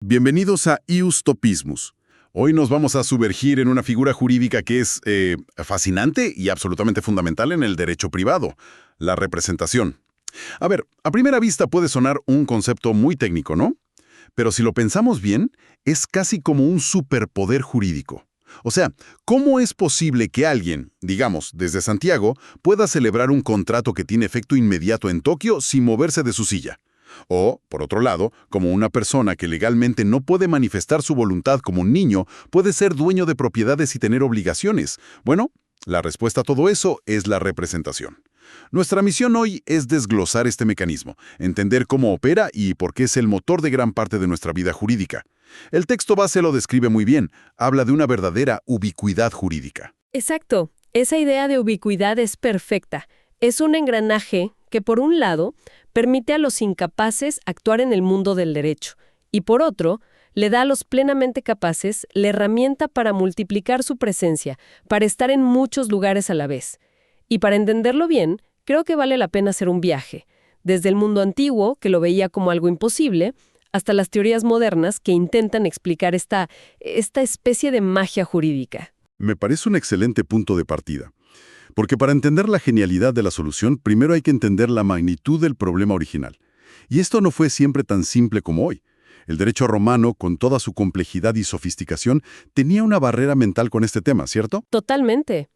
Bienvenidos a Ius Topismus. Hoy nos vamos a sumergir en una figura jurídica que es fascinante y absolutamente fundamental en el derecho privado, la representación. A ver, a primera vista puede sonar un concepto muy técnico, ¿no? Pero si lo pensamos bien, es casi como un superpoder jurídico. O sea, ¿cómo es posible que alguien, digamos, desde Santiago, pueda celebrar un contrato que tiene efecto inmediato en Tokio sin moverse de su silla? O, por otro lado, como una persona que legalmente no puede manifestar su voluntad como un niño, puede ser dueño de propiedades y tener obligaciones. Bueno, la respuesta a todo eso es la representación. Nuestra misión hoy es desglosar este mecanismo, entender cómo opera y por qué es el motor de gran parte de nuestra vida jurídica. El texto base lo describe muy bien, habla de una verdadera ubicuidad jurídica. Exacto, esa idea de ubicuidad es perfecta. Es un engranaje que, por un lado, permite a los incapaces actuar en el mundo del derecho y, por otro, le da a los plenamente capaces la herramienta para multiplicar su presencia, para estar en muchos lugares a la vez. Y para entenderlo bien, creo que vale la pena hacer un viaje, desde el mundo antiguo, que lo veía como algo imposible, hasta las teorías modernas que intentan explicar esta especie de magia jurídica. Me parece un excelente punto de partida. Porque para entender la genialidad de la solución, primero hay que entender la magnitud del problema original. Y esto no fue siempre tan simple como hoy. El derecho romano, con toda su complejidad y sofisticación, tenía una barrera mental con este tema, ¿cierto? Totalmente.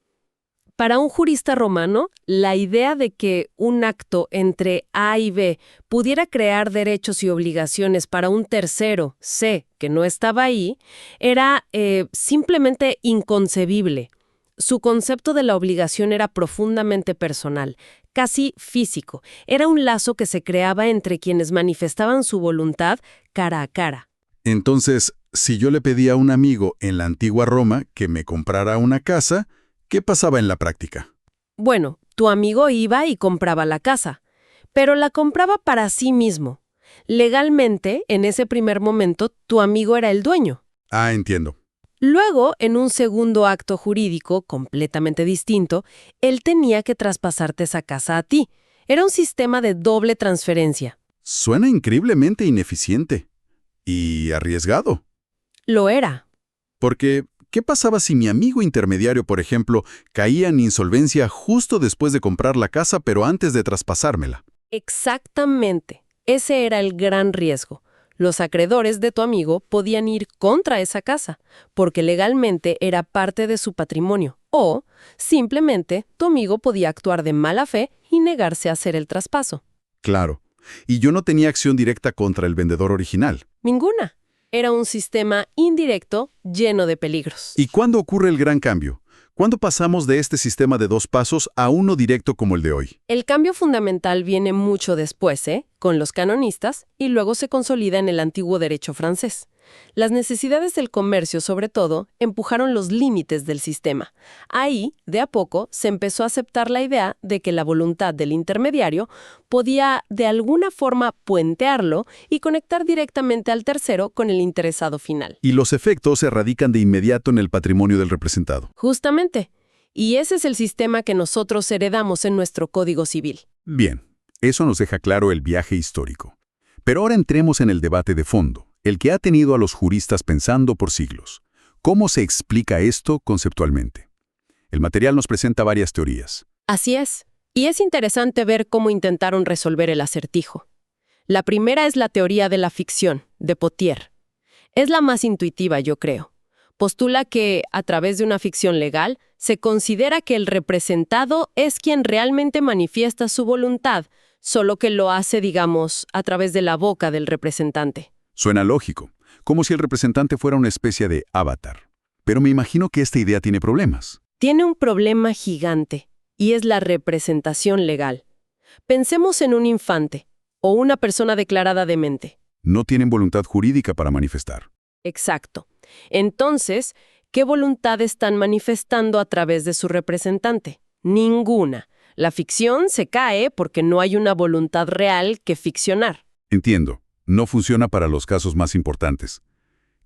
Para un jurista romano, la idea de que un acto entre A y B pudiera crear derechos y obligaciones para un tercero, C, que no estaba ahí, era simplemente inconcebible. Su concepto de la obligación era profundamente personal, casi físico. Era un lazo que se creaba entre quienes manifestaban su voluntad cara a cara. Entonces, si yo le pedía a un amigo en la antigua Roma que me comprara una casa, ¿qué pasaba en la práctica? Bueno, tu amigo iba y compraba la casa, pero la compraba para sí mismo. Legalmente, en ese primer momento, tu amigo era el dueño. Ah, entiendo. Luego, en un segundo acto jurídico completamente distinto, él tenía que traspasarte esa casa a ti. Era un sistema de doble transferencia. Suena increíblemente ineficiente. Y arriesgado. Lo era. Porque, ¿qué pasaba si mi amigo intermediario, por ejemplo, caía en insolvencia justo después de comprar la casa, pero antes de traspasármela? Exactamente. Ese era el gran riesgo. Los acreedores de tu amigo podían ir contra esa casa, porque legalmente era parte de su patrimonio. O, simplemente, tu amigo podía actuar de mala fe y negarse a hacer el traspaso. Claro. Y yo no tenía acción directa contra el vendedor original. Ninguna. Era un sistema indirecto lleno de peligros. ¿Y cuándo ocurre el gran cambio? ¿Cuándo pasamos de este sistema de dos pasos a uno directo como el de hoy? El cambio fundamental viene mucho después, con los canonistas, y luego se consolida en el antiguo derecho francés. Las necesidades del comercio, sobre todo, empujaron los límites del sistema. Ahí, de a poco, se empezó a aceptar la idea de que la voluntad del intermediario podía, de alguna forma, puentearlo y conectar directamente al tercero con el interesado final. Y los efectos se radican de inmediato en el patrimonio del representado. Justamente. Y ese es el sistema que nosotros heredamos en nuestro Código Civil. Bien, eso nos deja claro el viaje histórico. Pero ahora entremos en el debate de fondo, el que ha tenido a los juristas pensando por siglos. ¿Cómo se explica esto conceptualmente? El material nos presenta varias teorías. Así es. Y es interesante ver cómo intentaron resolver el acertijo. La primera es la teoría de la ficción, de Pottier. Es la más intuitiva, yo creo. Postula que, a través de una ficción legal, se considera que el representado es quien realmente manifiesta su voluntad, solo que lo hace, digamos, a través de la boca del representante. Suena lógico, como si el representante fuera una especie de avatar. Pero me imagino que esta idea tiene problemas. Tiene un problema gigante, y es la representación legal. Pensemos en un infante, o una persona declarada demente. No tienen voluntad jurídica para manifestar. Exacto. Entonces, ¿qué voluntad están manifestando a través de su representante? Ninguna. La ficción se cae porque no hay una voluntad real que ficcionar. Entiendo. No funciona para los casos más importantes.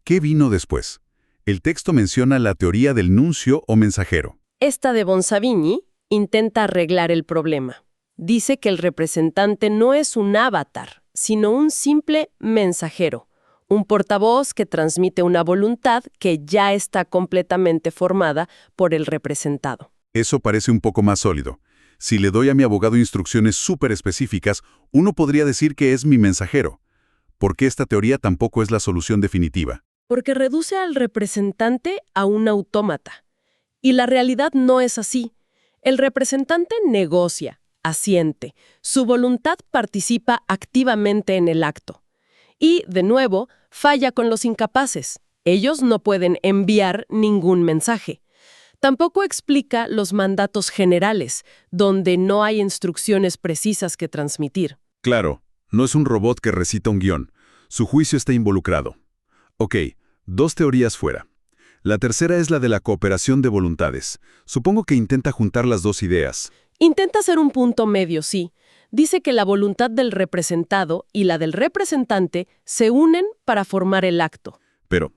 ¿Qué vino después? El texto menciona la teoría del nuncio o mensajero. Esta de Bonsavigny intenta arreglar el problema. Dice que el representante no es un avatar, sino un simple mensajero, un portavoz que transmite una voluntad que ya está completamente formada por el representado. Eso parece un poco más sólido. Si le doy a mi abogado instrucciones súper específicas, uno podría decir que es mi mensajero. ¿Por qué esta teoría tampoco es la solución definitiva? Porque reduce al representante a un autómata. Y la realidad no es así. El representante negocia, asiente, su voluntad participa activamente en el acto. Y, de nuevo, falla con los incapaces. Ellos no pueden enviar ningún mensaje. Tampoco explica los mandatos generales, donde no hay instrucciones precisas que transmitir. Claro, no es un robot que recita un guión. Su juicio está involucrado. Ok, 2 teorías fuera. La tercera es la de la cooperación de voluntades. Supongo que intenta juntar las 2 ideas. Intenta hacer un punto medio, sí. Dice que la voluntad del representado y la del representante se unen para formar el acto. Pero,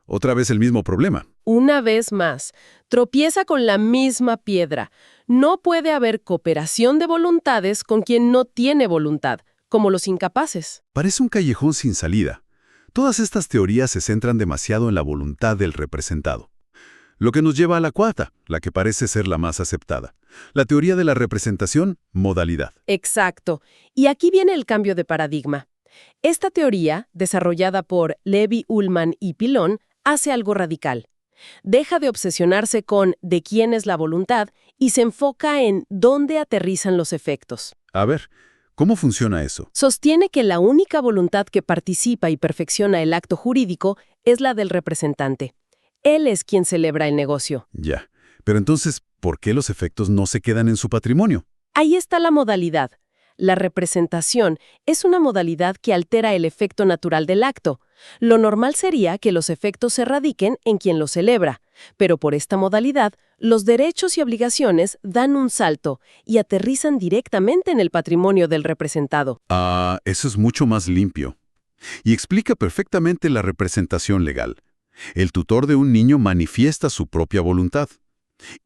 otra vez el mismo problema. Una vez más, tropieza con la misma piedra. No puede haber cooperación de voluntades con quien no tiene voluntad, como los incapaces. Parece un callejón sin salida. Todas estas teorías se centran demasiado en la voluntad del representado. Lo que nos lleva a la cuarta, la que parece ser la más aceptada. La teoría de la representación, modalidad. Exacto. Y aquí viene el cambio de paradigma. Esta teoría, desarrollada por Levy, Ullman y Pilon, hace algo radical. Deja de obsesionarse con de quién es la voluntad y se enfoca en dónde aterrizan los efectos. A ver, ¿cómo funciona eso? Sostiene que la única voluntad que participa y perfecciona el acto jurídico es la del representante. Él es quien celebra el negocio. Ya. Pero entonces, ¿por qué los efectos no se quedan en su patrimonio? Ahí está la modalidad. La representación es una modalidad que altera el efecto natural del acto. Lo normal sería que los efectos se radiquen en quien los celebra, pero por esta modalidad, los derechos y obligaciones dan un salto y aterrizan directamente en el patrimonio del representado. Ah, eso es mucho más limpio. Y explica perfectamente la representación legal. El tutor de un niño manifiesta su propia voluntad.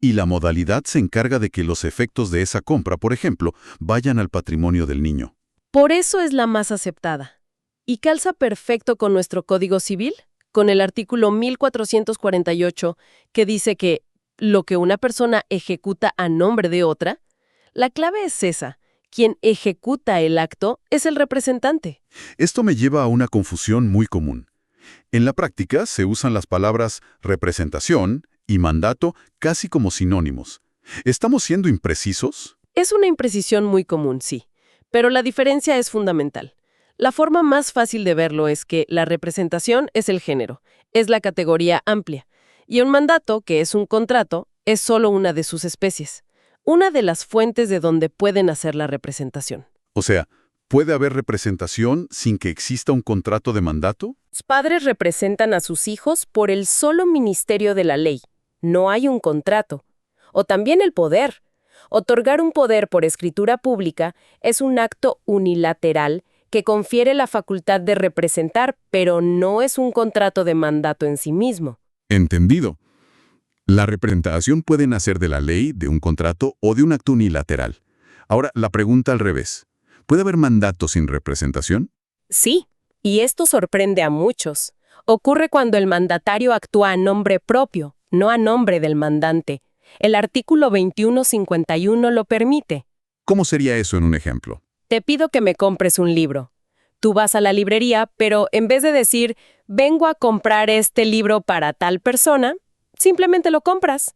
Y la modalidad se encarga de que los efectos de esa compra, por ejemplo, vayan al patrimonio del niño. Por eso es la más aceptada. Y calza perfecto con nuestro Código Civil, con el artículo 1448, que dice que lo que una persona ejecuta a nombre de otra, la clave es esa. Quien ejecuta el acto es el representante. Esto me lleva a una confusión muy común. En la práctica se usan las palabras representación y mandato casi como sinónimos. ¿Estamos siendo imprecisos? Es una imprecisión muy común, sí, pero la diferencia es fundamental. La forma más fácil de verlo es que la representación es el género, es la categoría amplia, y un mandato, que es un contrato, es solo una de sus especies, una de las fuentes de donde pueden hacer la representación. O sea, ¿puede haber representación sin que exista un contrato de mandato? Los padres representan a sus hijos por el solo ministerio de la ley. No hay un contrato. O también el poder. Otorgar un poder por escritura pública es un acto unilateral que confiere la facultad de representar, pero no es un contrato de mandato en sí mismo. Entendido. La representación puede nacer de la ley, de un contrato o de un acto unilateral. Ahora, la pregunta al revés. ¿Puede haber mandato sin representación? Sí, y esto sorprende a muchos. Ocurre cuando el mandatario actúa a nombre propio, no a nombre del mandante. El artículo 2151 lo permite. ¿Cómo sería eso en un ejemplo? Te pido que me compres un libro. Tú vas a la librería, pero en vez de decir, vengo a comprar este libro para tal persona, simplemente lo compras.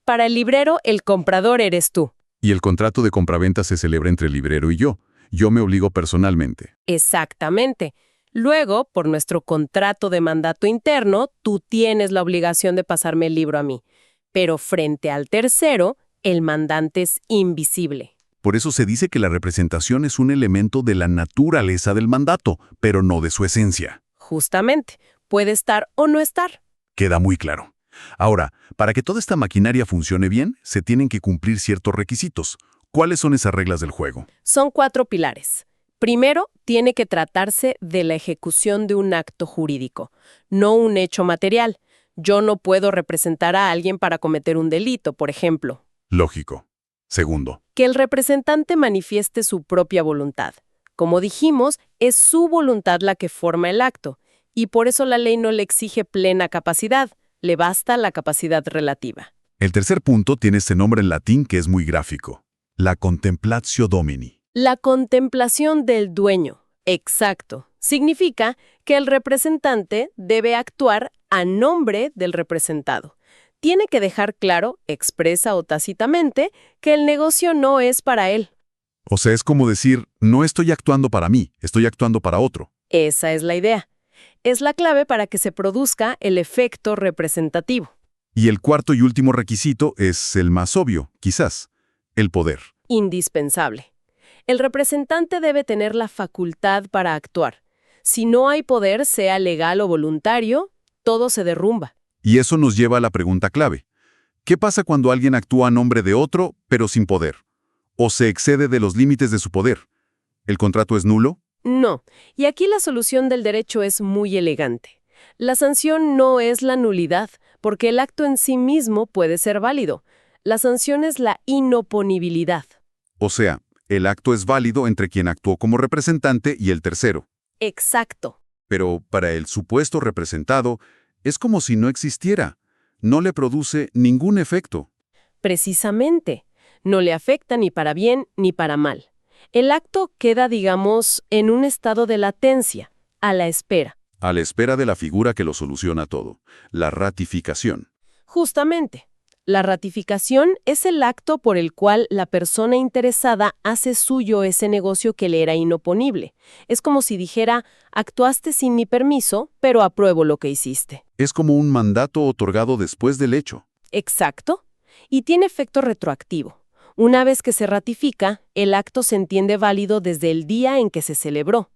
Para el librero, el comprador eres tú. Y el contrato de compraventa se celebra entre el librero y yo. Yo me obligo personalmente. Exactamente. Luego, por nuestro contrato de mandato interno, tú tienes la obligación de pasarme el libro a mí. Pero frente al tercero, el mandante es invisible. Por eso se dice que la representación es un elemento de la naturaleza del mandato, pero no de su esencia. Justamente. Puede estar o no estar. Queda muy claro. Ahora, para que toda esta maquinaria funcione bien, se tienen que cumplir ciertos requisitos. ¿Cuáles son esas reglas del juego? Son 4 pilares. Primero, tiene que tratarse de la ejecución de un acto jurídico, no un hecho material. Yo no puedo representar a alguien para cometer un delito, por ejemplo. Lógico. Segundo. Que el representante manifieste su propia voluntad. Como dijimos, es su voluntad la que forma el acto. y por eso la ley no le exige plena capacidad, le basta la capacidad relativa. El tercer punto tiene este nombre en latín que es muy gráfico: la contemplatio domini. La contemplación del dueño, exacto, significa que el representante debe actuar a nombre del representado. Tiene que dejar claro, expresa o tácitamente, que el negocio no es para él. O sea, es como decir, no estoy actuando para mí, estoy actuando para otro. Esa es la idea. Es la clave para que se produzca el efecto representativo. Y el cuarto y último requisito es el más obvio, quizás: el poder. Indispensable. El representante debe tener la facultad para actuar. Si no hay poder, sea legal o voluntario, todo se derrumba. Y eso nos lleva a la pregunta clave: ¿qué pasa cuando alguien actúa a nombre de otro, pero sin poder? ¿O se excede de los límites de su poder? ¿El contrato es nulo? No, y aquí la solución del derecho es muy elegante. La sanción no es la nulidad, porque el acto en sí mismo puede ser válido. La sanción es la inoponibilidad. O sea, el acto es válido entre quien actuó como representante y el tercero. Exacto. Pero para el supuesto representado, es como si no existiera. No le produce ningún efecto. Precisamente. No le afecta ni para bien ni para mal. El acto queda, digamos, en un estado de latencia, a la espera. A la espera de la figura que lo soluciona todo: la ratificación. Justamente. La ratificación es el acto por el cual la persona interesada hace suyo ese negocio que le era inoponible. Es como si dijera, actuaste sin mi permiso, pero apruebo lo que hiciste. Es como un mandato otorgado después del hecho. Exacto. Y tiene efecto retroactivo. Una vez que se ratifica, el acto se entiende válido desde el día en que se celebró,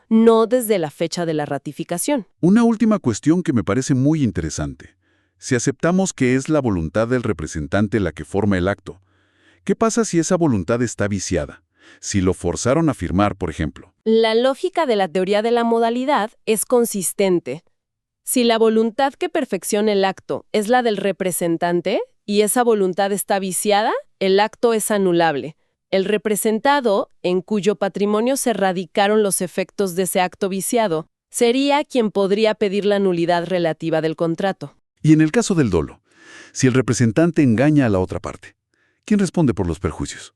no desde la fecha de la ratificación. Una última cuestión que me parece muy interesante. Si aceptamos que es la voluntad del representante la que forma el acto, ¿qué pasa si esa voluntad está viciada? Si lo forzaron a firmar, por ejemplo. La lógica de la teoría de la modalidad es consistente. Si la voluntad que perfecciona el acto es la del representante y esa voluntad está viciada, el acto es anulable. El representado, en cuyo patrimonio se radicaron los efectos de ese acto viciado, sería quien podría pedir la nulidad relativa del contrato. Y en el caso del dolo, si el representante engaña a la otra parte, ¿quién responde por los perjuicios?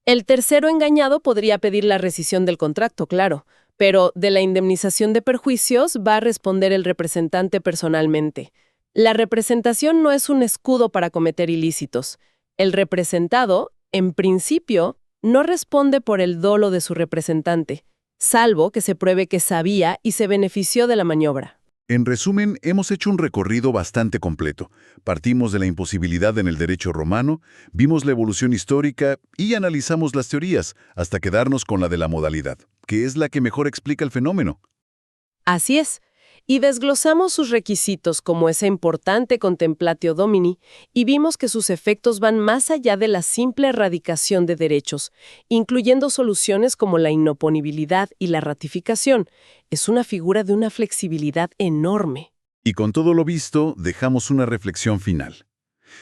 El tercero engañado podría pedir la rescisión del contrato, claro, pero de la indemnización de perjuicios va a responder el representante personalmente. La representación no es un escudo para cometer ilícitos. El representado, en principio, no responde por el dolo de su representante, salvo que se pruebe que sabía y se benefició de la maniobra. En resumen, hemos hecho un recorrido bastante completo. Partimos de la imposibilidad en el derecho romano, vimos la evolución histórica y analizamos las teorías hasta quedarnos con la de la modalidad, que es la que mejor explica el fenómeno. Así es. Y desglosamos sus requisitos como esa importante contemplatio domini y vimos que sus efectos van más allá de la simple erradicación de derechos, incluyendo soluciones como la inoponibilidad y la ratificación. Es una figura de una flexibilidad enorme. Y con todo lo visto, dejamos una reflexión final.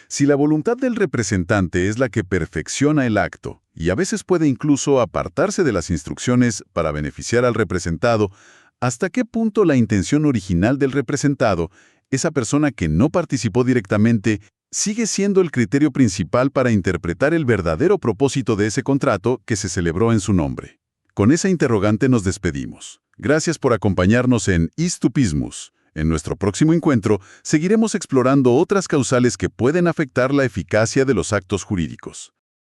Si la voluntad del representante es la que perfecciona el acto, y a veces puede incluso apartarse de las instrucciones para beneficiar al representado, ¿hasta qué punto la intención original del representado, esa persona que no participó directamente, sigue siendo el criterio principal para interpretar el verdadero propósito de ese contrato que se celebró en su nombre? Con esa interrogante nos despedimos. Gracias por acompañarnos en Histupismus. En nuestro próximo encuentro, seguiremos explorando otras causales que pueden afectar la eficacia de los actos jurídicos.